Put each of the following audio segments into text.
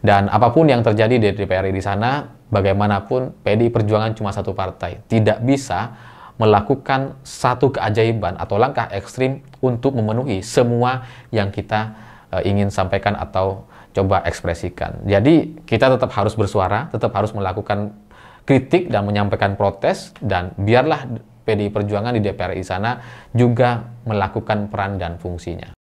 Dan apapun yang terjadi di DPR di sana, bagaimanapun PDI Perjuangan cuma satu partai. Tidak bisa melakukan satu keajaiban atau langkah ekstrim untuk memenuhi semua yang kita ingin sampaikan atau coba ekspresikan. Jadi kita tetap harus bersuara, tetap harus melakukan kritik dan menyampaikan protes, dan biarlah PDI Perjuangan di DPR di sana juga melakukan peran dan fungsinya.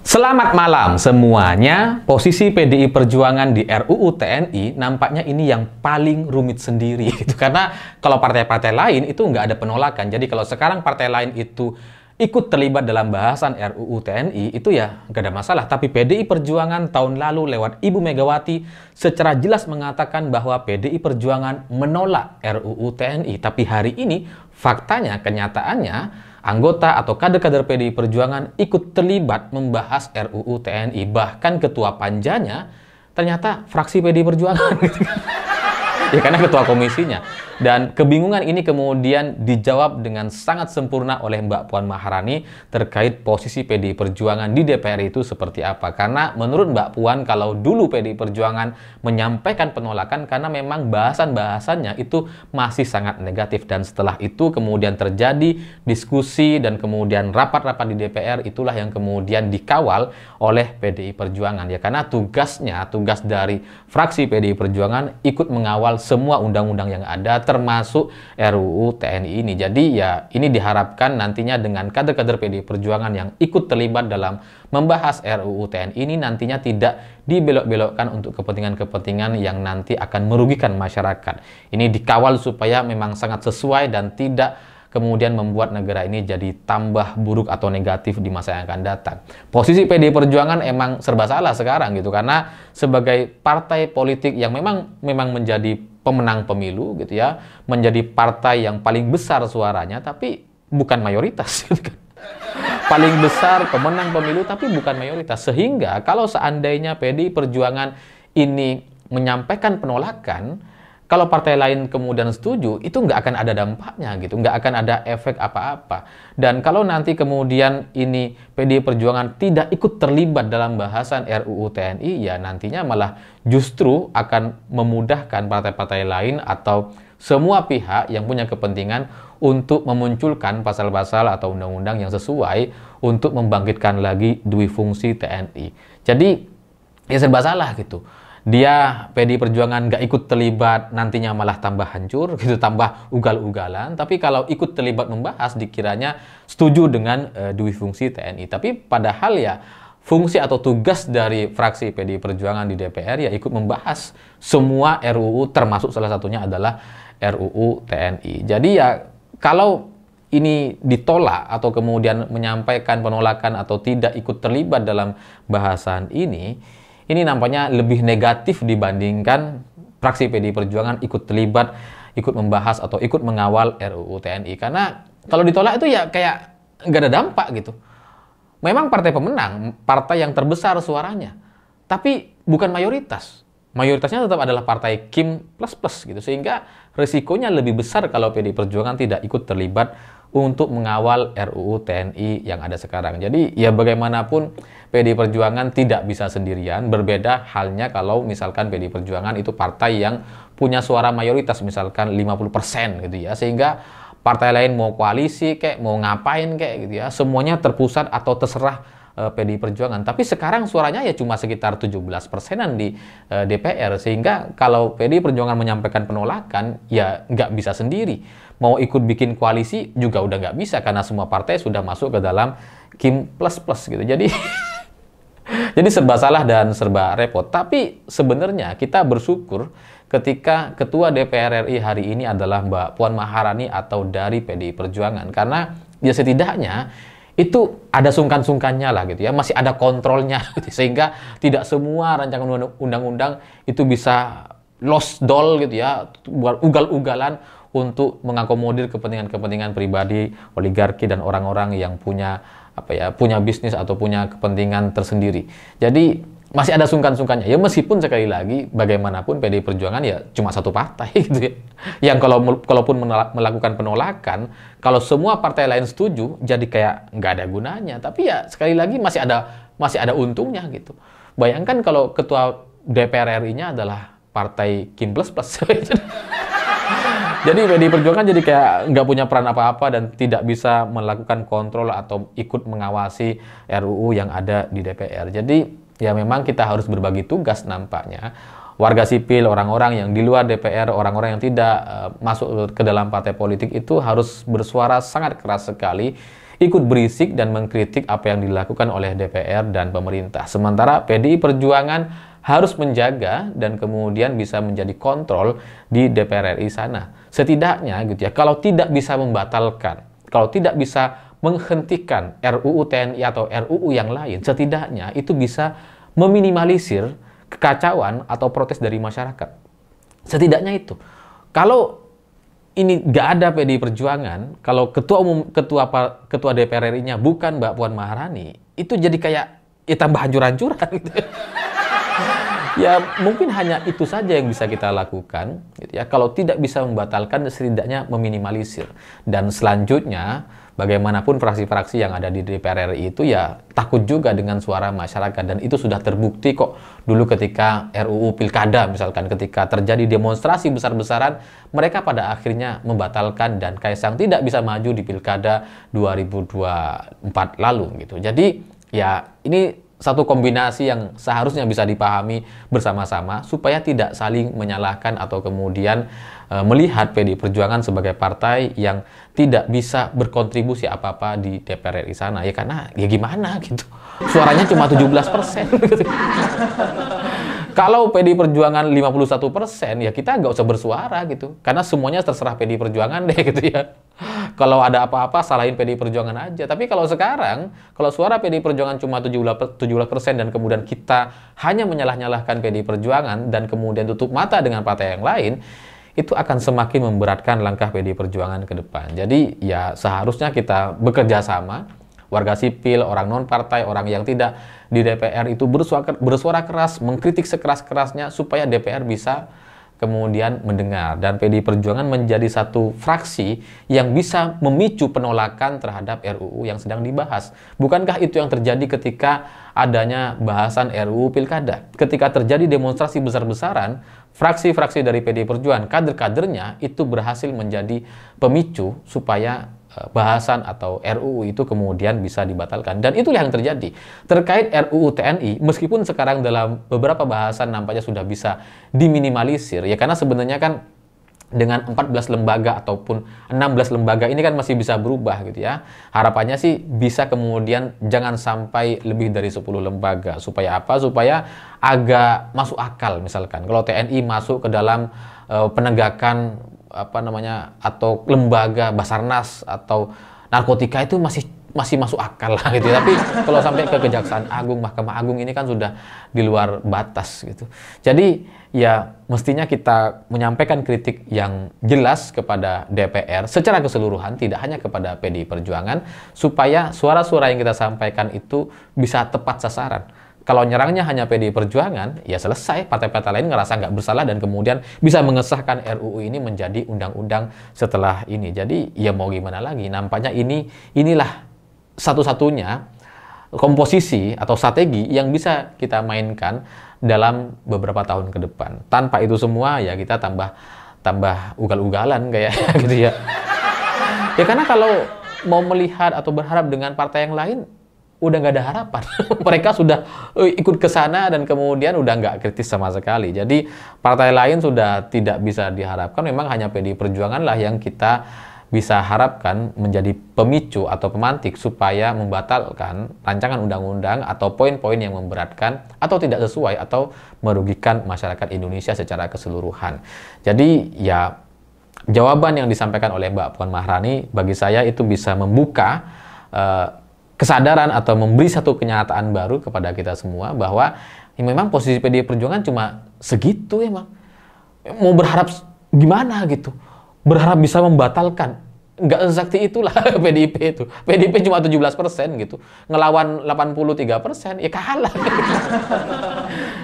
Selamat malam semuanya. Posisi PDI Perjuangan di RUU TNI nampaknya ini yang paling rumit sendiri. Karena kalau partai-partai lain itu nggak ada penolakan. Jadi kalau sekarang partai lain itu ikut terlibat dalam bahasan RUU TNI, itu ya nggak ada masalah. Tapi PDI Perjuangan tahun lalu lewat Ibu Megawati secara jelas mengatakan bahwa PDI Perjuangan menolak RUU TNI. Tapi hari ini faktanya, kenyataannya, anggota atau kader-kader PDI Perjuangan ikut terlibat membahas RUU TNI. Bahkan ketua panjanya ternyata fraksi PDI Perjuangan. Ya karena ketua komisinya. Dan kebingungan ini kemudian dijawab dengan sangat sempurna oleh Mbak Puan Maharani terkait posisi PDI Perjuangan di DPR itu seperti apa. Karena menurut Mbak Puan, kalau dulu PDI Perjuangan menyampaikan penolakan karena memang bahasan-bahasannya itu masih sangat negatif. Dan setelah itu kemudian terjadi diskusi dan kemudian rapat-rapat di DPR, itulah yang kemudian dikawal oleh PDI Perjuangan. Ya karena tugas dari fraksi PDI Perjuangan ikut mengawal semua undang-undang yang ada, termasuk RUU TNI ini. Jadi ya ini diharapkan nantinya dengan kader-kader PDI Perjuangan yang ikut terlibat dalam membahas RUU TNI ini nantinya tidak dibelok-belokkan untuk kepentingan-kepentingan yang nanti akan merugikan masyarakat. Ini dikawal supaya memang sangat sesuai dan tidak kemudian membuat negara ini jadi tambah buruk atau negatif di masa yang akan datang. Posisi PDI Perjuangan emang serba salah sekarang gitu, karena sebagai partai politik yang memang menjadi pemenang pemilu gitu ya, menjadi partai yang paling besar suaranya tapi bukan mayoritas gitu kan. Paling besar pemenang pemilu tapi bukan mayoritas, sehingga kalau seandainya PDI Perjuangan ini menyampaikan penolakan, kalau partai lain kemudian setuju, itu nggak akan ada dampaknya gitu, nggak akan ada efek apa-apa. Dan kalau nanti kemudian ini PDI Perjuangan tidak ikut terlibat dalam bahasan RUU TNI, ya nantinya malah justru akan memudahkan partai-partai lain atau semua pihak yang punya kepentingan untuk memunculkan pasal-pasal atau undang-undang yang sesuai untuk membangkitkan lagi dui fungsi TNI. Jadi ya serba salah gitu. Dia PDI Perjuangan nggak ikut terlibat, nantinya malah tambah hancur, gitu, tambah ugal-ugalan. Tapi kalau ikut terlibat membahas, dikiranya setuju dengan dui fungsi TNI. Tapi padahal ya fungsi atau tugas dari fraksi PDI Perjuangan di DPR ya ikut membahas semua RUU, termasuk salah satunya adalah RUU TNI. Jadi ya kalau ini ditolak atau kemudian menyampaikan penolakan atau tidak ikut terlibat dalam bahasan ini nampaknya lebih negatif dibandingkan fraksi PDI Perjuangan ikut terlibat, ikut membahas atau ikut mengawal RUU TNI. Karena kalau ditolak itu ya kayak nggak ada dampak gitu. Memang partai pemenang, partai yang terbesar suaranya, tapi bukan mayoritas. Mayoritasnya tetap adalah partai Kim plus plus gitu, sehingga risikonya lebih besar kalau PDI Perjuangan tidak ikut terlibat untuk mengawal RUU TNI yang ada sekarang. Jadi ya bagaimanapun PDI Perjuangan tidak bisa sendirian. Berbeda halnya kalau misalkan PDI Perjuangan itu partai yang punya suara mayoritas misalkan 50% gitu ya, sehingga partai lain mau koalisi kayak mau ngapain kayak gitu ya, semuanya terpusat atau terserah PDI Perjuangan. Tapi sekarang suaranya ya cuma sekitar 17%-an di DPR, sehingga kalau PDI Perjuangan menyampaikan penolakan ya nggak bisa sendiri. Mau ikut bikin koalisi juga udah nggak bisa karena semua partai sudah masuk ke dalam Kim plus plus gitu. Jadi jadi serba salah dan serba repot. Tapi sebenarnya kita bersyukur ketika Ketua DPR RI hari ini adalah Mbak Puan Maharani atau dari PDI Perjuangan, karena ya setidaknya itu ada sungkan-sungkannya lah gitu ya, masih ada kontrolnya gitu, sehingga tidak semua rancangan undang-undang itu bisa lost doll gitu ya, buat ugal-ugalan untuk mengakomodir kepentingan-kepentingan pribadi, oligarki dan orang-orang yang punya punya bisnis atau punya kepentingan tersendiri. Jadi masih ada sungkan-sungkannya. Ya meskipun sekali lagi bagaimanapun PDI Perjuangan ya cuma satu partai gitu ya. Yang kalaupun melakukan penolakan, kalau semua partai lain setuju, jadi kayak nggak ada gunanya. Tapi ya sekali lagi masih ada untungnya gitu. Bayangkan kalau ketua DPR RI-nya adalah partai Kim Plus Plus. Jadi PDI Perjuangan jadi kayak nggak punya peran apa-apa dan tidak bisa melakukan kontrol atau ikut mengawasi RUU yang ada di DPR. Jadi ya memang kita harus berbagi tugas nampaknya. Warga sipil, orang-orang yang di luar DPR, orang-orang yang tidak masuk ke dalam partai politik itu harus bersuara sangat keras sekali, ikut berisik dan mengkritik apa yang dilakukan oleh DPR dan pemerintah. Sementara PDI Perjuangan harus menjaga dan kemudian bisa menjadi kontrol di DPR RI sana. Setidaknya gitu ya, kalau tidak bisa membatalkan, kalau tidak bisa menghentikan RUU TNI atau RUU yang lain, setidaknya itu bisa meminimalisir kekacauan atau protes dari masyarakat. Setidaknya itu. Kalau ini nggak ada PDI Perjuangan, kalau ketua DPR RI-nya bukan Mbak Puan Maharani, itu jadi kayak ya tambah hancur-hancuran gitu. Ya mungkin hanya itu saja yang bisa kita lakukan gitu ya. Kalau tidak bisa membatalkan, setidaknya meminimalisir. Dan selanjutnya bagaimanapun fraksi-fraksi yang ada di DPR RI itu ya takut juga dengan suara masyarakat, dan itu sudah terbukti kok dulu ketika RUU Pilkada misalkan, ketika terjadi demonstrasi besar-besaran, mereka pada akhirnya membatalkan dan Kaisang tidak bisa maju di Pilkada 2024 lalu gitu. Jadi ya ini satu kombinasi yang seharusnya bisa dipahami bersama-sama supaya tidak saling menyalahkan atau kemudian melihat PDI Perjuangan sebagai partai yang tidak bisa berkontribusi apa-apa di DPR RI sana. Ya karena ya gimana gitu. Suaranya cuma 17%. Gitu. Kalau PDI Perjuangan 51%, ya kita nggak usah bersuara gitu. Karena semuanya terserah PDI Perjuangan deh gitu ya. Kalau ada apa-apa, salahin PDI Perjuangan aja. Tapi kalau sekarang, kalau suara PDI Perjuangan cuma 17% dan kemudian kita hanya menyalah-nyalahkan PDI Perjuangan dan kemudian tutup mata dengan partai yang lain, itu akan semakin memberatkan langkah PDI Perjuangan ke depan. Jadi ya seharusnya kita bekerja sama, warga sipil, orang non-partai, orang yang tidak di DPR itu bersuara keras, mengkritik sekeras-kerasnya supaya DPR bisa kemudian mendengar. Dan PDI Perjuangan menjadi satu fraksi yang bisa memicu penolakan terhadap RUU yang sedang dibahas. Bukankah itu yang terjadi ketika adanya bahasan RUU Pilkada? Ketika terjadi demonstrasi besar-besaran, fraksi-fraksi dari PDI Perjuangan, kader-kadernya itu berhasil menjadi pemicu supaya bahasan atau RUU itu kemudian bisa dibatalkan. Dan itulah yang terjadi. Terkait RUU TNI, meskipun sekarang dalam beberapa bahasan nampaknya sudah bisa diminimalisir, ya karena sebenarnya kan dengan 14 lembaga ataupun 16 lembaga ini kan masih bisa berubah gitu ya. Harapannya sih bisa kemudian jangan sampai lebih dari 10 lembaga. Supaya apa? Supaya agak masuk akal misalkan. Kalau TNI masuk ke dalam penegakan atau lembaga Basarnas atau narkotika itu masih masuk akal lah gitu. Tapi kalau sampai ke Kejaksaan Agung, Mahkamah Agung ini kan sudah di luar batas gitu. Jadi ya mestinya kita menyampaikan kritik yang jelas kepada DPR secara keseluruhan, tidak hanya kepada PDI Perjuangan, supaya suara-suara yang kita sampaikan itu bisa tepat sasaran. Kalau nyerangnya hanya PDI Perjuangan, ya selesai, partai-partai lain ngerasa nggak bersalah dan kemudian bisa mengesahkan RUU ini menjadi undang-undang setelah ini. Jadi ya mau gimana lagi, nampaknya inilah satu-satunya komposisi atau strategi yang bisa kita mainkan dalam beberapa tahun ke depan. Tanpa itu semua ya kita tambah ugal-ugalan kayak gitu ya. Ya karena kalau mau melihat atau berharap dengan partai yang lain, udah nggak ada harapan. Mereka sudah ikut ke sana dan kemudian udah nggak kritis sama sekali. Jadi partai lain sudah tidak bisa diharapkan. Memang hanya PDI Perjuangan lah yang kita bisa harapkan menjadi pemicu atau pemantik supaya membatalkan rancangan undang-undang atau poin-poin yang memberatkan atau tidak sesuai atau merugikan masyarakat Indonesia secara keseluruhan. Jadi ya jawaban yang disampaikan oleh Mbak Puan Maharani bagi saya itu bisa membuka kesadaran atau memberi satu kenyataan baru kepada kita semua bahwa ya memang posisi PDI Perjuangan cuma segitu emang. Mau berharap gimana gitu? Berharap bisa membatalkan nggak sekti itulah PDIP itu. PDIP cuma 17% gitu. Ngelawan 83%, ya kalah.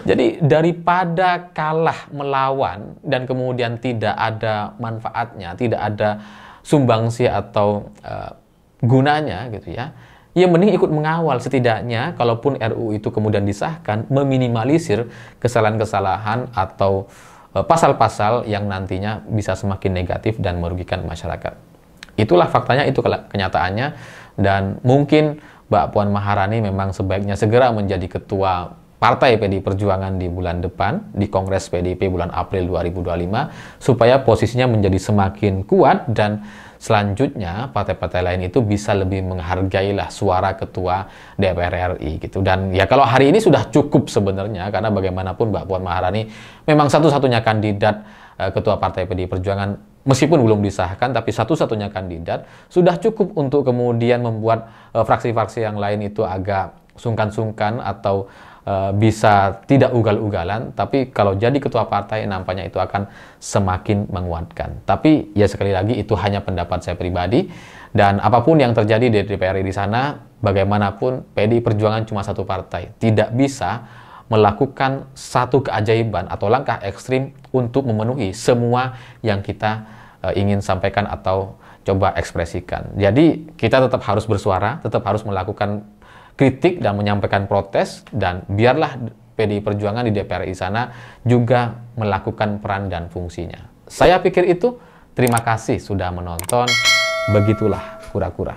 Jadi daripada kalah melawan dan kemudian tidak ada manfaatnya, tidak ada sumbangsi atau gunanya gitu ya, ya mending ikut mengawal. Setidaknya kalaupun RUU itu kemudian disahkan, meminimalisir kesalahan-kesalahan atau pasal-pasal yang nantinya bisa semakin negatif dan merugikan masyarakat. Itulah faktanya, itu kenyataannya, dan mungkin Mbak Puan Maharani memang sebaiknya segera menjadi ketua Partai PDI Perjuangan di bulan depan, di Kongres PDIP bulan April 2025, supaya posisinya menjadi semakin kuat dan selanjutnya partai-partai lain itu bisa lebih menghargailah suara ketua DPR RI gitu. Dan ya kalau hari ini sudah cukup sebenarnya, karena bagaimanapun Mbak Puan Maharani memang satu-satunya kandidat ketua Partai PDI Perjuangan, meskipun belum disahkan, tapi satu-satunya kandidat, sudah cukup untuk kemudian membuat fraksi-fraksi yang lain itu agak sungkan-sungkan atau bisa tidak ugal-ugalan. Tapi kalau jadi ketua partai, nampaknya itu akan semakin menguatkan. Tapi ya sekali lagi, itu hanya pendapat saya pribadi, dan apapun yang terjadi di DPR di sana, bagaimanapun PDI Perjuangan cuma satu partai, tidak bisa melakukan satu keajaiban atau langkah ekstrim untuk memenuhi semua yang kita ingin sampaikan atau coba ekspresikan. Jadi kita tetap harus bersuara, tetap harus melakukan kritik dan menyampaikan protes, dan biarlah PDI Perjuangan di DPR di sana juga melakukan peran dan fungsinya. Saya pikir itu. Terima kasih sudah menonton. Begitulah kura-kura.